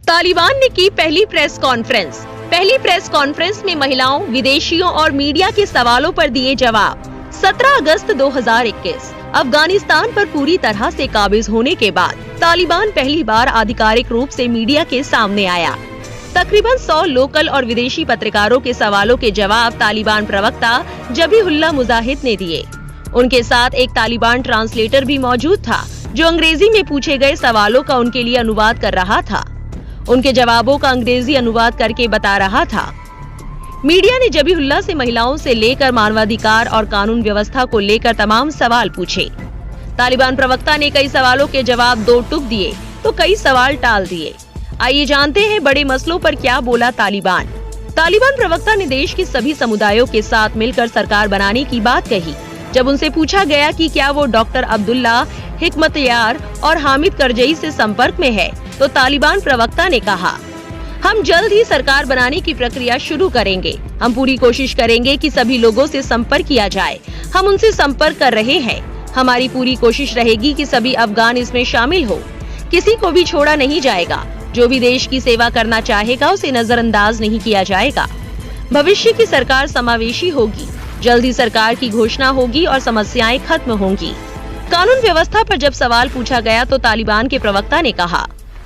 तालिबान ने की पहली प्रेस कॉन्फ्रेंस। पहली प्रेस कॉन्फ्रेंस में महिलाओं, विदेशियों और मीडिया के सवालों पर दिए जवाब। 17 अगस्त 2021 अफगानिस्तान पर पूरी तरह से काबिज होने के बाद तालिबान पहली बार आधिकारिक रूप से मीडिया के सामने आया। तकरीबन 100 लोकल और विदेशी पत्रकारों के सवालों के जवाब तालिबान प्रवक्ता जबीहुल्लाह मुजाहिद ने दिए। उनके साथ एक तालिबान ट्रांसलेटर भी मौजूद था, जो अंग्रेजी में पूछे गए सवालों का उनके लिए अनुवाद कर रहा था। उनके जवाबों का अंग्रेजी अनुवाद करके बता रहा था। मीडिया ने जबीहुल्लाह से महिलाओं से लेकर मानवाधिकार और कानून व्यवस्था को लेकर तमाम सवाल पूछे। तालिबान प्रवक्ता ने कई सवालों के जवाब दो टूक दिए तो कई सवाल टाल दिए। आइए जानते हैं बड़े मसलों पर क्या बोला तालिबान। तालिबान प्रवक्ता ने देश के सभी समुदायों के साथ मिलकर सरकार बनाने की बात कही। जब उनसे पूछा गया कि क्या वो डॉक्टर अब्दुल्ला, हिकमतयार और हामिद करजई से संपर्क में है, तो तालिबान प्रवक्ता ने कहा, हम जल्द ही सरकार बनाने की प्रक्रिया शुरू करेंगे। हम पूरी कोशिश करेंगे कि सभी लोगों से संपर्क किया जाए। हम उनसे संपर्क कर रहे हैं। हमारी पूरी कोशिश रहेगी कि सभी अफगान इसमें शामिल हो। किसी को भी छोड़ा नहीं जाएगा। जो भी देश की सेवा करना चाहेगा उसे नजरअंदाज नहीं किया जाएगा। भविष्य की सरकार समावेशी होगी। जल्द ही सरकार की घोषणा होगी और समस्याएं खत्म होंगी। कानून व्यवस्था पर जब सवाल पूछा गया तो तालिबान के प्रवक्ता ने कहा,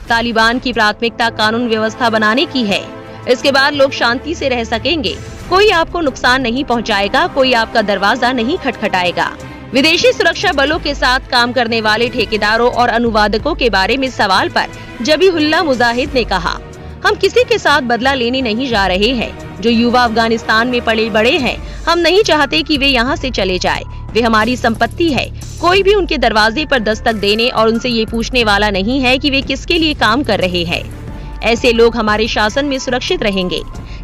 तालिबान की प्राथमिकता कानून व्यवस्था बनाने की है। इसके बाद लोग शांति से रह सकेंगे। कोई आपको नुकसान नहीं पहुंचाएगा, कोई आपका दरवाजा नहीं खटखटाएगा। विदेशी सुरक्षा बलों के साथ काम करने वाले ठेकेदारों और अनुवादकों के बारे में सवाल पर जबीहुल्लाह मुजाहिद ने कहा, हम किसी के साथ बदला लेने नहीं जा रहे हैं। जो युवा अफगानिस्तान में पले बड़े हैं, हम नहीं चाहते कि वे यहाँ से चले जाए। वे हमारी संपत्ति है। कोई भी उनके दरवाजे पर दस्तक देने और उनसे ये पूछने वाला नहीं है कि वे किसके लिए काम कर रहे हैं। ऐसे लोग हमारे शासन में सुरक्षित रहेंगे।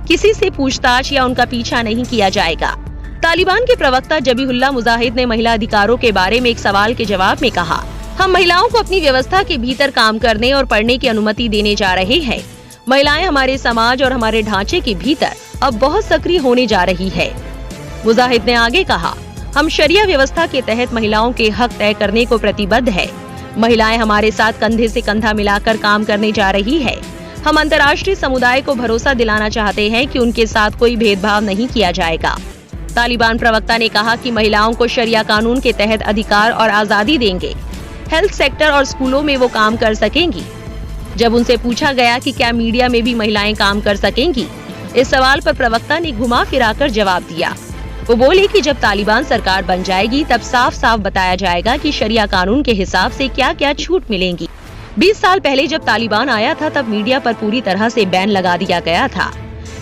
किसी से पूछताछ या उनका पीछा नहीं किया जाएगा। तालिबान के प्रवक्ता जबीहुल्लाह मुजाहिद ने महिला अधिकारों के बारे में एक सवाल के जवाब में कहा, हम महिलाओं को अपनी व्यवस्था के भीतर काम करने और पढ़ने की अनुमति देने जा रहे हैं। महिलाएं हमारे समाज और हमारे ढांचे के भीतर अब बहुत सक्रिय होने जा रही है। मुजाहिद ने आगे कहा, हम शरिया व्यवस्था के तहत महिलाओं के हक तय करने को प्रतिबद्ध है। महिलाएं हमारे साथ कंधे से कंधा मिलाकर काम करने जा रही है। हम अंतर्राष्ट्रीय समुदाय को भरोसा दिलाना चाहते हैं कि उनके साथ कोई भेदभाव नहीं किया जाएगा। तालिबान प्रवक्ता ने कहा कि महिलाओं को शरिया कानून के तहत अधिकार और आजादी देंगे। हेल्थ सेक्टर और स्कूलों में वो काम कर सकेंगी। जब उनसे पूछा गया कि क्या मीडिया में भी महिलाएं काम कर सकेंगी, इस सवाल पर प्रवक्ता ने घुमा फिराकर जवाब दिया। वो बोले कि जब तालिबान सरकार बन जाएगी तब साफ साफ बताया जाएगा कि शरिया कानून के हिसाब से क्या क्या छूट मिलेंगी। 20 साल पहले जब तालिबान आया था तब मीडिया पर पूरी तरह से बैन लगा दिया गया था।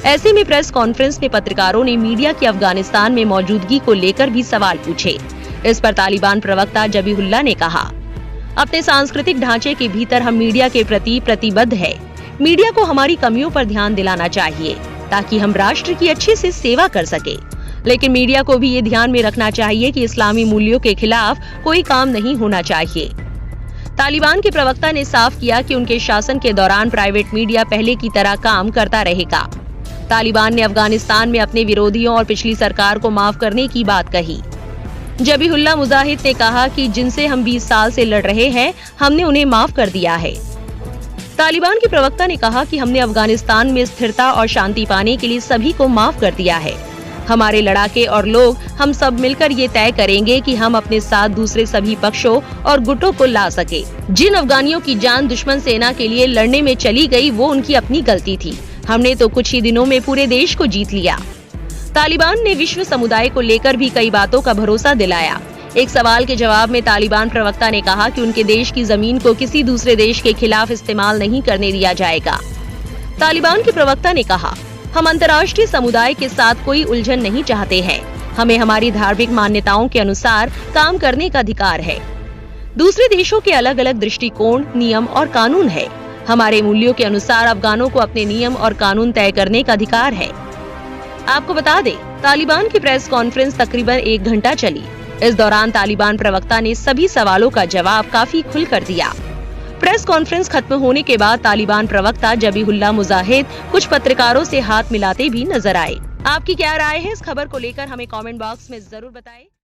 ऐसे में प्रेस कॉन्फ्रेंस में पत्रकारों ने मीडिया की अफगानिस्तान में मौजूदगी को लेकर भी सवाल पूछे। इस पर तालिबान प्रवक्ता जबीहुल्लाह ने कहा, अपने सांस्कृतिक ढांचे के भीतर हम मीडिया के प्रति प्रतिबद्ध है। मीडिया को हमारी कमियों पर ध्यान दिलाना चाहिए ताकि हम राष्ट्र की अच्छे से सेवा कर सके। लेकिन मीडिया को भी ये ध्यान में रखना चाहिए कि इस्लामी मूल्यों के खिलाफ कोई काम नहीं होना चाहिए। तालिबान के प्रवक्ता ने साफ किया कि उनके शासन के दौरान प्राइवेट मीडिया पहले की तरह काम करता रहेगा। तालिबान ने अफगानिस्तान में अपने विरोधियों और पिछली सरकार को माफ करने की बात कही। जबीहुल्लाह मुजाहिद ने कहा कि जिनसे हम 20 साल से लड़ रहे हैं, हमने उन्हें माफ कर दिया है। तालिबान के प्रवक्ता ने कहा कि हमने अफगानिस्तान में स्थिरता और शांति पाने के लिए सभी को माफ कर दिया है। हमारे लड़ाके और लोग हम सब मिलकर ये तय करेंगे कि हम अपने साथ दूसरे सभी पक्षों और गुटों को ला सके। जिन अफगानियों की जान दुश्मन सेना के लिए लड़ने में चली गई, वो उनकी अपनी गलती थी। हमने तो कुछ ही दिनों में पूरे देश को जीत लिया। तालिबान ने विश्व समुदाय को लेकर भी कई बातों का भरोसा दिलाया। एक सवाल के जवाब में तालिबान प्रवक्ता ने कहा कि उनके देश की जमीन को किसी दूसरे देश के खिलाफ इस्तेमाल नहीं करने दिया जाएगा। तालिबान के प्रवक्ता ने कहा, हम अंतर्राष्ट्रीय समुदाय के साथ कोई उलझन नहीं चाहते हैं। हमें हमारी धार्मिक मान्यताओं के अनुसार काम करने का अधिकार है। दूसरे देशों के अलग अलग दृष्टिकोण, नियम और कानून है। हमारे मूल्यों के अनुसार अफगानों को अपने नियम और कानून तय करने का अधिकार है। आपको बता दें, तालिबान की प्रेस कॉन्फ्रेंस तकरीबन 1 घंटा चली। इस दौरान तालिबान प्रवक्ता ने सभी सवालों का जवाब काफी खुलकर दिया। प्रेस कॉन्फ्रेंस खत्म होने के बाद तालिबान प्रवक्ता जबीहुल्लाह मुजाहिद कुछ पत्रकारों से हाथ मिलाते भी नजर आए। आपकी क्या राय है इस खबर को लेकर हमें कमेंट बॉक्स में जरूर बताएं।